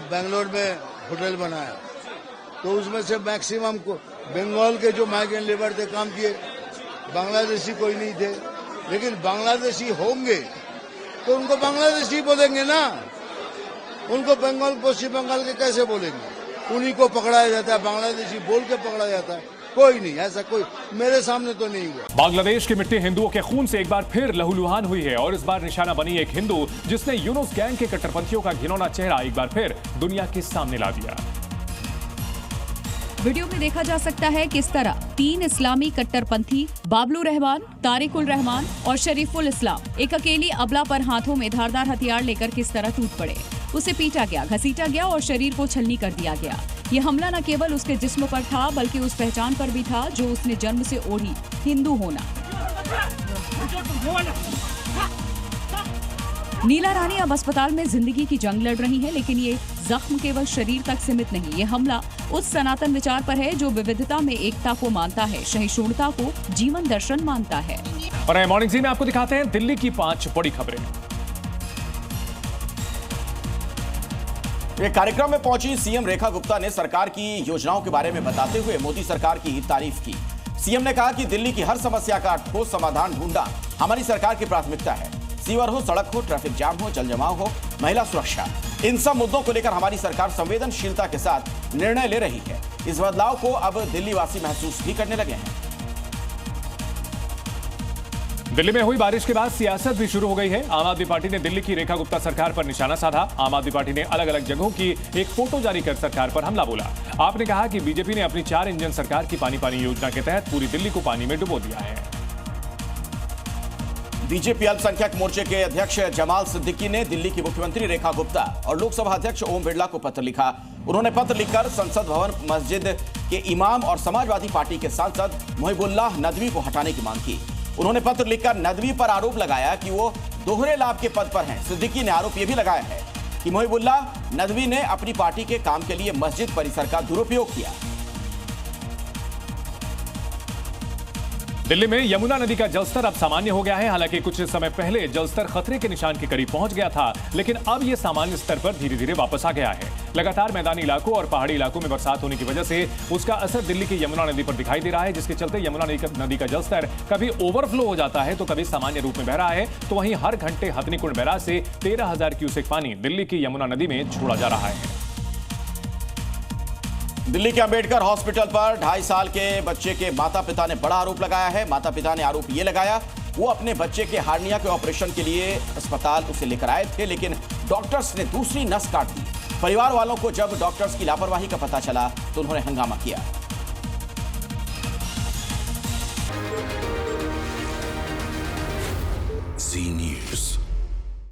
बेंगलोर में होटल बनाया, तो उसमें से मैक्सिमम को बंगाल के जो माइग्रेंट लेबर थे काम किए, बांग्लादेशी कोई नहीं थे। लेकिन बांग्लादेशी होंगे तो उनको बांग्लादेशी बोलेंगे ना, उनको बंगाल पश्चिम बंगाल के कैसे बोलेंगे? उन्हीं को पकड़ाया जाता है, बांग्लादेशी बोल के पकड़ा जाता है। कोई नहीं, ऐसा कोई मेरे सामने तो नहीं हुआ। बांग्लादेश की मिट्टी हिंदुओं के खून से एक बार फिर लहूलुहान हुई है और इस बार निशाना बनी एक हिंदू जिसने यूनुस गैंग के कट्टरपंथियों का घिनौना चेहरा एक बार फिर दुनिया के सामने ला दिया। वीडियो में देखा जा सकता है किस तरह 3 इस्लामी कट्टरपंथी बाबलू रहमान, तारिकुल रहमान और शरीफुल इस्लाम एक अकेली अबला पर हाथों में धारदार हथियार लेकर किस तरह टूट पड़े। उसे पीटा गया, घसीटा गया और शरीर को छलनी कर दिया गया। ये हमला न केवल उसके जिस्म पर था बल्कि उस पहचान पर भी था जो उसने जन्म से ओढ़ी, हिंदू होना। नीला रानी अब अस्पताल में जिंदगी की जंग लड़ रही है, लेकिन ये जख्म केवल शरीर तक सीमित नहीं। ये हमला उस सनातन विचार पर है जो विविधता में एकता को मानता है, सहिष्णुता को जीवन दर्शन मानता है। और मॉर्निंग जी में आपको दिखाते हैं दिल्ली की 5 बड़ी खबरें। एक कार्यक्रम में पहुंची सीएम रेखा गुप्ता ने सरकार की योजनाओं के बारे में बताते हुए मोदी सरकार की तारीफ की। सीएम ने कहा कि दिल्ली की हर समस्या का ठोस समाधान ढूंढना हमारी सरकार की प्राथमिकता है। सीवर हो, सड़क हो, ट्रैफिक जाम हो, जल जमाव हो, महिला सुरक्षा, इन सब मुद्दों को लेकर हमारी सरकार संवेदनशीलता के साथ निर्णय ले रही है। इस बदलाव को अब दिल्ली वासी महसूस भी करने लगे हैं। दिल्ली में हुई बारिश के बाद सियासत भी शुरू हो गई है। आम आदमी पार्टी ने दिल्ली की रेखा गुप्ता सरकार पर निशाना साधा। आम आदमी पार्टी ने अलग अलग जगहों की एक फोटो जारी कर सरकार पर हमला बोला। आपने कहा कि बीजेपी ने अपनी 4 इंजन सरकार की पानी पानी योजना के तहत पूरी दिल्ली को पानी में डुबो दिया है। बीजेपी अल्पसंख्यक मोर्चे के अध्यक्ष जमाल सिद्दीकी ने दिल्ली की मुख्यमंत्री रेखा गुप्ता और लोकसभा अध्यक्ष ओम बिरला को पत्र लिखा। उन्होंने पत्र लिखकर संसद भवन मस्जिद के इमाम और समाजवादी पार्टी के सांसद मुहिबुल्लाह नदवी को हटाने की मांग की। उन्होंने पत्र लिखकर नदवी पर आरोप लगाया कि वो दोहरे लाभ के पद पर हैं। सिद्दीकी ने आरोप यह भी लगाया है कि मुहिबुल्लाह नदवी ने अपनी पार्टी के काम के लिए मस्जिद परिसर का दुरुपयोग किया। दिल्ली में यमुना नदी का जलस्तर अब सामान्य हो गया है। हालांकि कुछ समय पहले जलस्तर खतरे के निशान के करीब पहुंच गया था, लेकिन अब यह सामान्य स्तर पर धीरे धीरे वापस आ गया है। लगातार मैदानी इलाकों और पहाड़ी इलाकों में बरसात होने की वजह से उसका असर दिल्ली की यमुना नदी पर दिखाई दे रहा है, जिसके चलते यमुना नदी का जलस्तर कभी ओवरफ्लो हो जाता है तो कभी सामान्य रूप में बह रहा है। तो वहीं हर घंटे हथनीकुंड बैराज से 13,000 क्यूसेक पानी दिल्ली की यमुना नदी में छोड़ा जा रहा है। दिल्ली के अंबेडकर हॉस्पिटल पर 2.5 साल के बच्चे के माता पिता ने बड़ा आरोप लगाया है। माता पिता ने आरोप ये लगाया वो अपने बच्चे के हार्निया के ऑपरेशन के लिए अस्पताल उसे लेकर आए थे, लेकिन डॉक्टर्स ने दूसरी नस काट दी। परिवार वालों को जब डॉक्टर्स की लापरवाही का पता चला तो उन्होंने हंगामा किया। Zee News।